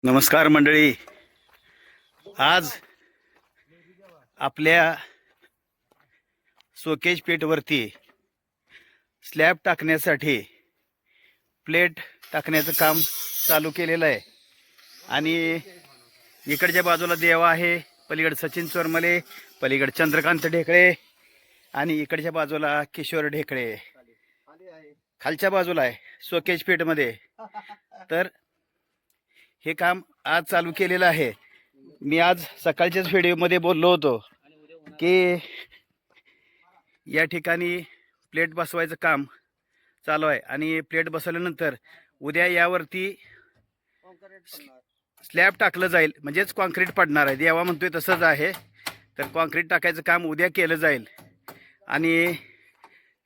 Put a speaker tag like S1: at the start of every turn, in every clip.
S1: नमस्कार मंडळी. आज आपल्या सोकेज पेठवरती स्लॅब टाकण्यासाठी प्लेट टाकण्याचं काम चालू केलेलं आहे. आणि इकडच्या बाजूला देवा आहे, पलीकडे सचिन चोरमले, पलीकडे चंद्रकांत ढेकळे आणि इकडच्या बाजूला किशोर ढेकळे. खालच्या बाजूला आहे सोकेज पेठमध्ये. तर हे काम आज चालू केलेलं आहे. मी आज सकाळच्याच व्हिडिओमध्ये बोललो होतो की या ठिकाणी प्लेट बसवायचं काम चालू आहे आणि प्लेट बसवल्यानंतर उद्या यावरती स्लॅब टाकलं जाईल, म्हणजेच कॉन्क्रीट पडणार आहे. देवा म्हणतोय तसंच आहे. तर कॉन्क्रीट टाकायचं काम उद्या केलं जाईल आणि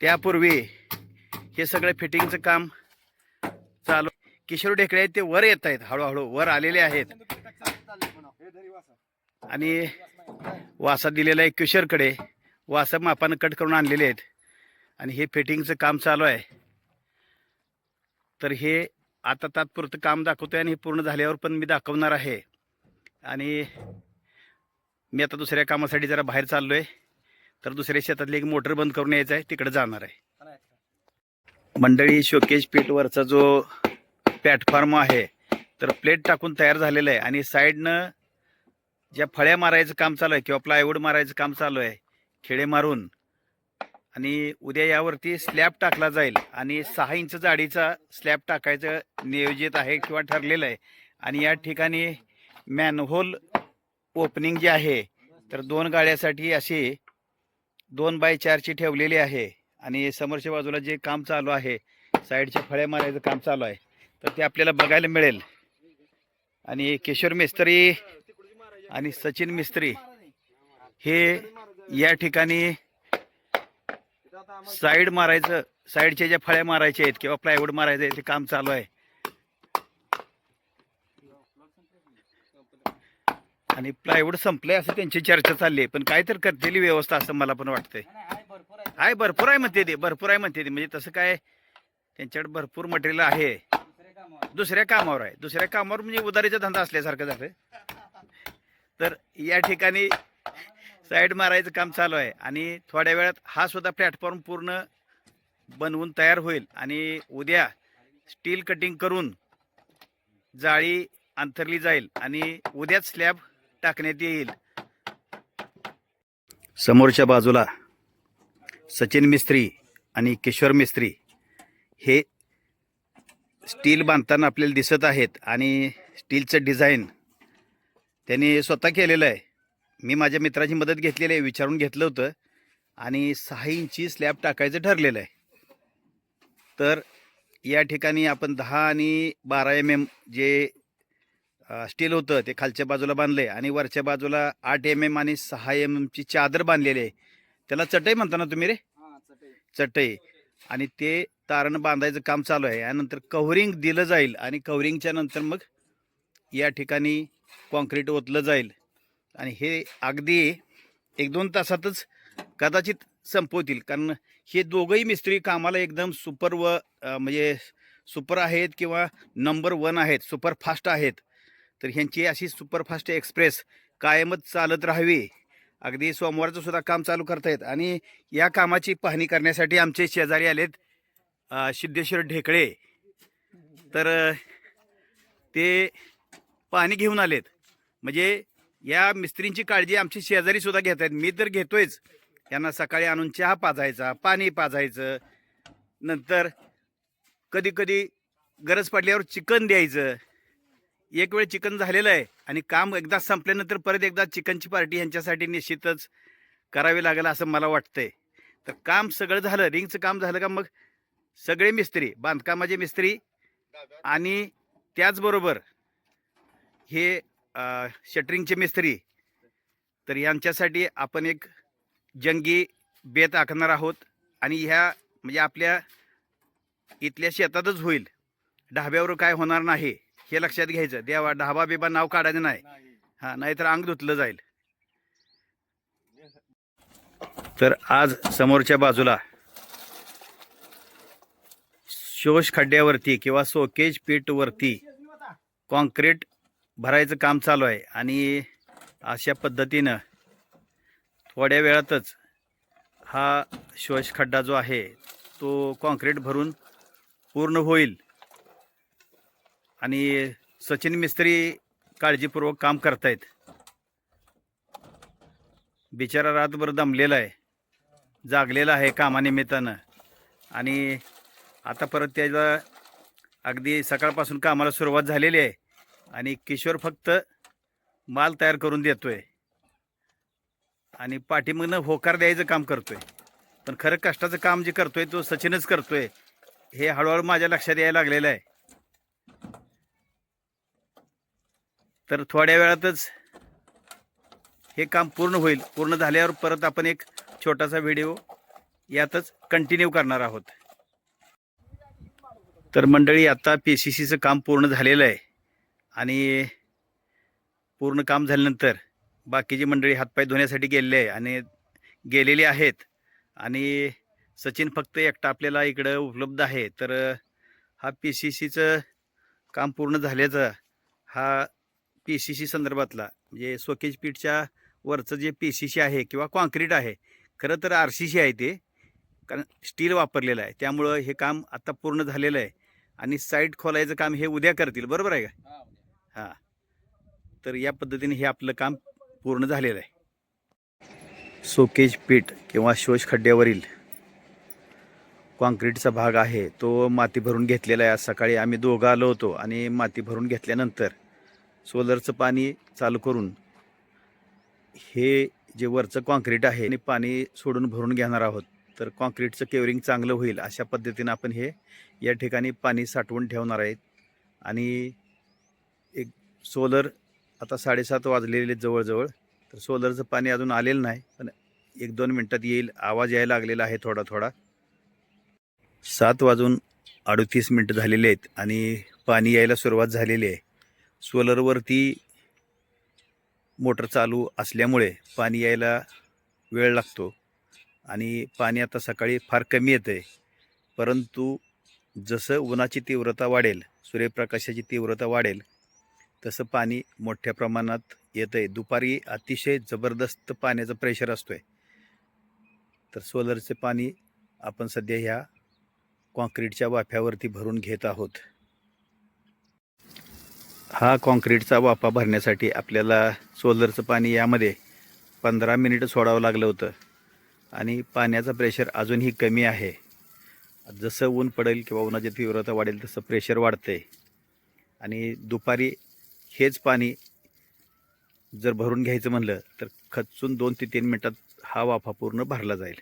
S1: त्यापूर्वी हे सगळं फिटिंगचं काम चालू. किशोर ढेकळे आहेत ते वर येत आहेत, हळूहळू वर आलेले आहेत. आणि वासा दिलेला आहे किशोरकडे, वासा मापानं कट करून आणलेले आहेत आणि हे फिटिंगचं काम चालू आहे. तर हे आता तात्पुरतं काम दाखवतोय आणि हे पूर्ण झाल्यावर पण मी दाखवणार आहे. आणि मी आता दुसऱ्या कामासाठी जरा बाहेर चाललोय. तर दुसऱ्या शेतातली एक मोटर बंद करून यायचं आहे, तिकडे जाणार आहे. मंडळी, शोकेज पेठवरचा जो प्लॅटफॉर्म आहे तर प्लेट टाकून तयार झालेलं आहे आणि साईडनं ज्या फळ्या मारायचं काम चालू आहे किंवा प्लायवूड मारायचं काम चालू आहे, खेडे मारून. आणि उद्या यावरती स्लॅब टाकला जाईल आणि 6 इंच जाडीचा स्लॅब टाकायचं नियोजित आहे किंवा ठरलेलं आहे. आणि या ठिकाणी मॅनहोल ओपनिंग जे आहे तर 2 गाड्यासाठी अशी 2x4ची ठेवलेली आहे. आणि समोरच्या बाजूला जे काम चालू आहे, साईडच्या फळ्या मारायचं काम चालू आहे, तर ते आपल्याला बघायला मिळेल. आणि किशोर मिस्त्री आणि सचिन मिस्त्री हे या ठिकाणी साईड मारायचं, साईडच्या ज्या फळ्या मारायच्या आहेत किंवा प्लायवूड मारायचं आहे ते काम चालू आहे. आणि प्लायवूड संपले असं त्यांची चर्चा चालली आहे, पण काय तर करतेली व्यवस्था असं मला पण वाटतंय. आहे, भरपूर आहे म्हणते ते, भरपूर आहे म्हणते ते. म्हणजे तसं काय, त्यांच्याकडे भरपूर मटेरियल आहे. दुसऱ्या कामावर आहे, दुसऱ्या कामावर म्हणजे उधारीचा धंदा असल्यासारखं झालं. तर या ठिकाणी साईड मारायचं काम चालू आहे आणि थोड्या वेळात हा सुद्धा प्लॅटफॉर्म पूर्ण बनवून तयार होईल. आणि उद्या स्टील कटिंग करून जाळी अंथरली जाईल आणि उद्याच स्लॅब टाकण्यात येईल. समोरच्या बाजूला सचिन मिस्त्री आणि किशोर मिस्त्री हे स्टील बांधताना आपल्याला दिसत आहेत. आणि स्टीलचं डिझाईन त्यांनी स्वतः केलेलं आहे. मी माझ्या मित्राची मदत घेतलेली आहे, विचारून घेतलं होतं आणि 6 इंची स्लॅब टाकायचं ठरलेलं आहे. तर या ठिकाणी आपण 10 आणि 12 mm जे स्टील होतं ते खालच्या बाजूला बांधले आणि वरच्या बाजूला 8 mm आणि 6 mm ची चादर बांधलेली आहे. त्याला चटई म्हणता ना तुम्ही रे? चटई. आणि ते तारण बांधायचं काम चालू आहे. यानंतर कव्हरिंग दिलं जाईल आणि कव्हरिंगच्या नंतर मग या ठिकाणी कॉन्क्रीट ओतलं जाईल. आणि हे अगदी 1-2 तासातच कदाचित संपवतील, कारण हे दोघंही मिस्त्री कामाला एकदम सुपर म्हणजे सुपर आहेत किंवा नंबर 1 आहेत, सुपरफास्ट आहेत. तर ह्यांची अशी सुपरफास्ट एक्सप्रेस कायमच चालत राहावी. अगदी सोमवारचं सुद्धा काम चालू करतायत. आणि या कामाची पाहणी करण्यासाठी आमचे शेजारी आलेत, सिद्धेश्वर ढेकळे. तर ते पाणी घेऊन आलेत. म्हणजे या मिस्त्रींची काळजी आमची शेजारी सुद्धा घेत आहेत. मी तर घेतोयच. यांना सकाळी आणून चहा पाजायचा, पाणी पाजायचं, नंतर कधी कधी गरज पडल्यावर चिकन द्यायचं. एक वेळ चिकन झालेलं आहे आणि काम एकदा संपल्यानंतर परत एकदा चिकनची पार्टी ह्यांच्यासाठी निश्चितच करावी लागेल असं मला वाटतंय. तर काम सगळं झालं, रिंगचं काम झालं का मग सगळे मिस्त्री, बांधकामाचे मिस्त्री आणि त्याचबरोबर हे शटरिंगचे मिस्त्री, तर यांच्यासाठी आपण एक जंगी बेत आखणार आहोत. आणि ह्या म्हणजे आपल्या इथल्या शेतातच होईल, ढाब्यावर काय होणार नाही हे लक्षात घ्यायचं. देवा ढाबा बिबा नाव काढायचं नाही, हां, नाहीतर अंग धुतलं जाईल. तर आज समोरच्या बाजूला शोष खड्ड्यावरती किंवा सोकेज पीठवरती कॉन्क्रीट भरायचं काम चालू आहे आणि अशा पद्धतीनं थोड्या वेळातच हा शोष खड्डा जो आहे तो कॉन्क्रीट भरून पूर्ण होईल आणि सचिन मिस्त्री काळजीपूर्वक काम करतायत. बिचारा रातभर दमलेला आहे, जागलेला आहे कामानिमित्तानं आणि आता परत त्याला अगदी सकाळपासून कामाला सुरुवात झालेली आहे आणि किशोर फक्त माल तयार करून देतोय आणि पाठीमागनं होकार द्यायचं काम करतोय. पण खरं कष्टाचं काम जे करतोय तो सचिनच करतोय हे हळूहळू माझ्या लक्षात यायला लागलेलं आहे. तर थोड्या वेळातच हे काम पूर्ण होईल. पूर्ण झाल्यावर परत आपण एक छोटासा व्हिडिओ यातच कंटिन्यू करणार आहोत. तर मंडळी, आता PCCचं काम पूर्ण झालेलं आहे आणि पूर्ण काम झाल्यानंतर बाकीची मंडळी हातपाय धुण्यासाठी गेलेली आहेत आणि सचिन फक्त एकटा आपल्याला इकडं उपलब्ध आहे. तर हा PCCचं काम पूर्ण झाल्याचा हा PCC संदर्भातला म्हणजे सोकेज पीठच्या वरचं जे PCC आहे किंवा कॉन्क्रीट आहे, खरं तर RCC आहे ते, कारण स्टील वापरलेलं आहे. त्यामुळं हे काम आता पूर्ण झालेलं आहे आणि साईट खोलायचं काम हे उद्या करतील, बरोबर आहे का? हां. तर या पद्धतीने हे आपलं काम पूर्ण झालेलं आहे. सोकेज पीठ किंवा शोष खड्ड्यावरील कॉन्क्रीटचा भाग आहे तो माती भरून घेतलेला आहे. आज सकाळी आम्ही दोघं आलो होतो आणि माती भरून घेतल्यानंतर सोलरचं पाणी चालू करून हे जे वरचं कॉन्क्रीट आहे आणि पाणी सोडून भरून घेणार आहोत. तर कॉन्क्रीटचं केवरिंग चांगलं होईल अशा पद्धतीनं आपण हे या ठिकाणी पाणी साठवून ठेवणार आहेत. आणि एक सोलर आता 7:30 वाजलेले जवळजवळ, तर सोलरचं पाणी अजून आलेलं नाही, पण 1-2 मिनटात येईल. आवाज यायला लागलेला आहे थोडा थोडा. 7:38 झालेले आहेत आणि पाणी यायला सुरुवात झालेली आहे. सोलरवरती मोटर चालू असल्यामुळे पाणी यायला वेळ लागतो आणि पाणी आता सकाळी फार कमी येतं आहे. परंतु जसं उन्हाची तीव्रता वाढेल, सूर्यप्रकाशाची तीव्रता वाढेल, तसं पाणी मोठ्या प्रमाणात येतं आहे. दुपारी अतिशय जबरदस्त पाण्याचं प्रेशर असतो आहे. तर सोलरचे पाणी आपण सध्या ह्या कॉन्क्रीटच्या वाफ्यावरती भरून घेत आहोत. हा कॉन्क्रीटचा वाफा भरण्यासाठी आपल्याला सोलरचं पाणी यामध्ये 15 मिनिटं सोडावं लागलं होतं आणि पाण्याचा प्रेशर अजूनही कमी आहे. जसं ऊन पडेल किंवा उन्हाची तीव्रता वाढेल तसं प्रेशर वाढते आणि दुपारी हेच पाणी जर भरून घ्यायचं म्हणलं तर खचून 2 ते 3 मिनिटात हा वाफा पूर्ण भरला जाईल.